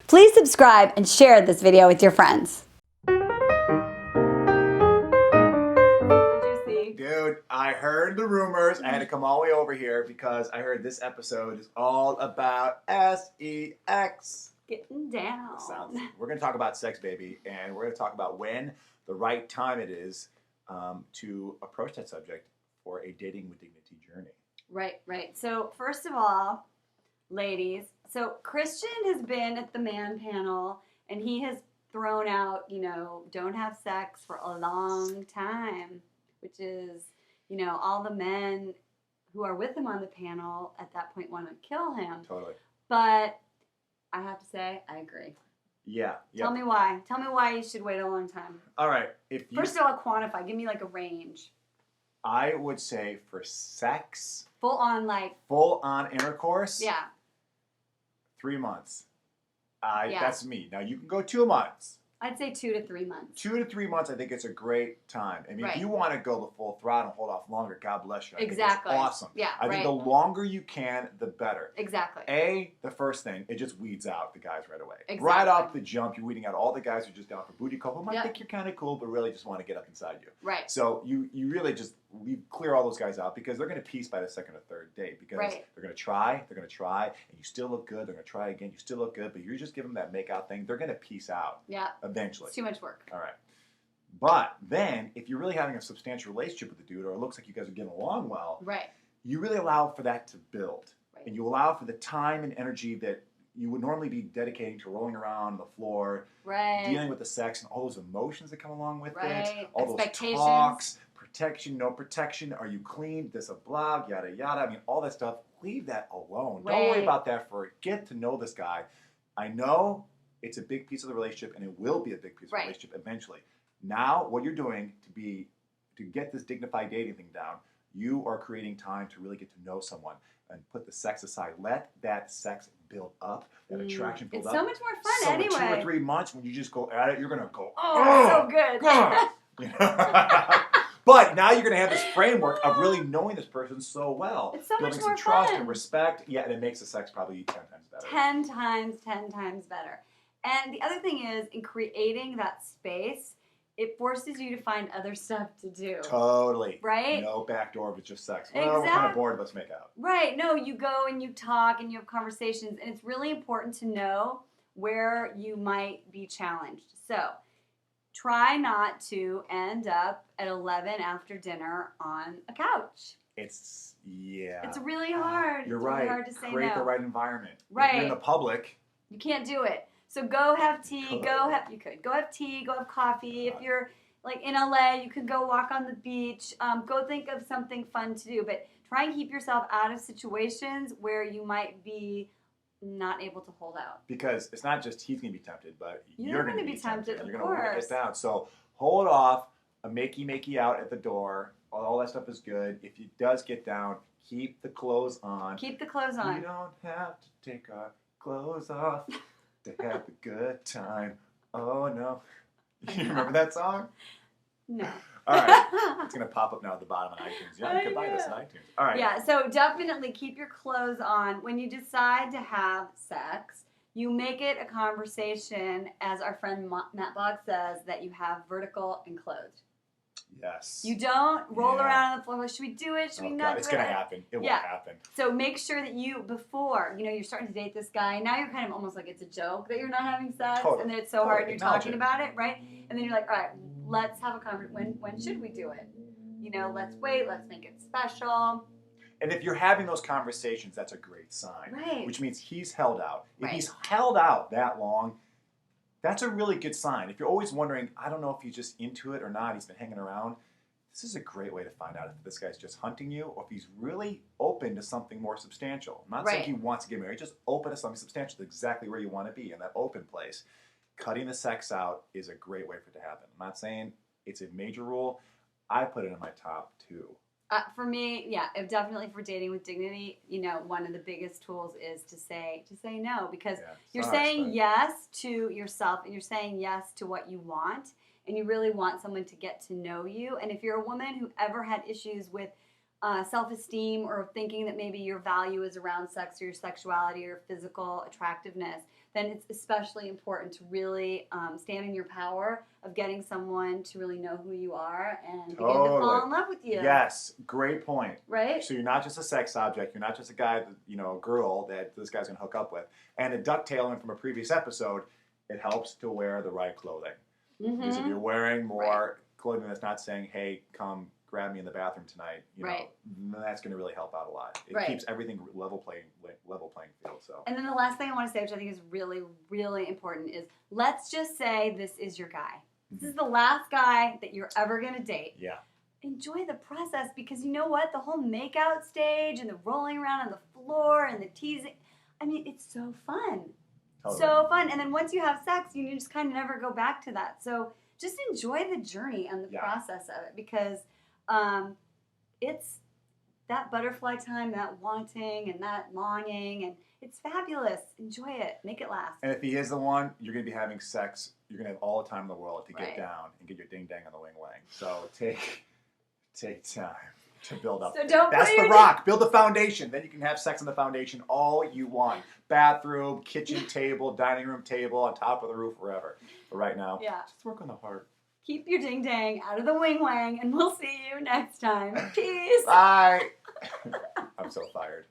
Please subscribe and share this video with your friends. Dude, I heard the rumors. I had to come all the way over here because I heard this episode is all about sex. Getting down. We're going to talk about sex, baby, and we're going to talk about when the right time it is to approach that subject for a dating with dignity journey. Right. So first of all, ladies, so Christian has been at the man panel and he has thrown out, don't have sex for a long time, which is, all the men who are with him on the panel at that point want to kill him. Totally. But I have to say, I agree. Yeah. Tell me why. Tell me why you should wait a long time. All right. First of all, quantify. Give me like a range. I would say for sex. Full on intercourse. Yeah. 3 months. Yeah. That's me. Now you can go 2 months. I'd say 2 to 3 months. 2 to 3 months, I think it's a great time. I mean, Right. if you want to go the full throttle and hold off longer, God bless you. I Exactly. think it's awesome. Yeah, I think the longer you can, the better. Exactly. The first thing, it just weeds out the guys right away. Exactly. Right off the jump, you're weeding out all the guys who are just down for booty call, who might Yep. think you're kind of cool, but really just want to get up inside you. Right. So you really just clear all those guys out because they're going to peace by the second or third date because they're going to try, and you still look good. They're going to try again, you still look good, but you're just giving them that make out thing. They're going to peace out. Yeah. Eventually. It's too much work. All right. But then, if you're really having a substantial relationship with the dude, or it looks like you guys are getting along well, Right. you really allow for that to build. Right. And you allow for the time and energy that you would normally be dedicating to rolling around on the floor, dealing with the sex and all those emotions that come along with it, all those talks, protection, no protection, are you clean, this a blah, yada, yada. I mean, all that stuff, leave that alone. Right. Don't worry about that for it. Get to know this guy. I know it's a big piece of the relationship, and it will be a big piece of the relationship eventually. Now, what you're doing to get this dignified dating thing down, you are creating time to really get to know someone and put the sex aside. Let that sex build up, that attraction build up. It's so much more fun anyway. So 2 or 3 months, when you just go at it, you're going to go, so good. But now you're going to have this framework of really knowing this person so well. It's so building much more some trust fun. And respect. Yeah, and it makes the sex probably 10 times better. 10 times better. And the other thing is, in creating that space, it forces you to find other stuff to do. Totally. Right? No back door with just sex. Exactly. Well, we're kind of bored. Let's make out. Right. No, you go and you talk and you have conversations. And it's really important to know where you might be challenged. So try not to end up at 11 after dinner on a couch. It's really hard. You're it's right. Really hard to say Create no. the right environment. Right. If you're in the public. You can't do it. So go have tea. Go have tea. Go have coffee. If you're like in LA, you could go walk on the beach. Go think of something fun to do. But try and keep yourself out of situations where you might be not able to hold out. Because it's not just he's going to be tempted, but you're going to be tempted. You're going to want to get down. So hold off. A makey out at the door. All that stuff is good. If he does get down, keep the clothes on. Keep the clothes on. We don't have to take our clothes off to have a good time. Oh, no. You remember that song? No. All right. It's going to pop up now at the bottom of iTunes. Yeah, you can buy this on iTunes. All right. Yeah, so definitely keep your clothes on. When you decide to have sex, you make it a conversation, as our friend Matt Bogg says, that you have vertical and clothed. Yes. You don't roll around on the floor. Should we do it? Should we not do it? It's going to happen. It will happen. So make sure that before, you're starting to date this guy. Now you're kind of almost like it's a joke that you're not having sex. Totally. And then it's so hard and you're talking about it, right? And then you're like, all right, let's have a conversation. When should we do it? Let's wait. Let's make it special. And if you're having those conversations, that's a great sign. Right. Which means he's held out. If he's held out that long, that's a really good sign. If you're always wondering, I don't know if he's just into it or not, he's been hanging around, this is a great way to find out if this guy's just hunting you or if he's really open to something more substantial. I'm not saying he wants to get married, just open to something substantial, exactly where you want to be, in that open place. Cutting the sex out is a great way for it to happen. I'm not saying it's a major rule. I put it in my top 2. For me, definitely for dating with dignity, one of the biggest tools is to say no, because you're saying yes to yourself and you're saying yes to what you want, and you really want someone to get to know you. And if you're a woman who ever had issues with self-esteem or thinking that maybe your value is around sex or your sexuality or physical attractiveness, then it's especially important to really stand in your power of getting someone to really know who you are and begin to fall in love with you. Yes, great point. Right? So you're not just a sex object. You're not just a guy, a girl that this guy's gonna hook up with. And a ducktailing from a previous episode, it helps to wear the right clothing. Because if you're wearing more clothing that's not saying, "Hey, come grab me in the bathroom tonight," that's going to really help out a lot. It keeps everything level playing field. So. And then the last thing I want to say, which I think is really, really important, is let's just say this is your guy. This is the last guy that you're ever going to date. Yeah. Enjoy the process, because you know what? The whole makeout stage and the rolling around on the floor and the teasing, I mean, it's so fun. Totally. So fun. And then once you have sex, you just kind of never go back to that. So just enjoy the journey and the process of it, because it's that butterfly time, that wanting and that longing, and it's fabulous. Enjoy it. Make it last. And if he is the one, you're going to be having sex. You're going to have all the time in the world to get down and get your ding-dang on the wing-wang. So take time to build up. So don't That's the rock. Build the foundation. Then you can have sex on the foundation all you want. Bathroom, kitchen table, dining room table, on top of the roof, wherever. But right now, just work on the heart. Keep your ding-dang out of the wing-wang, and we'll see you next time. Peace. Bye. I'm so fired.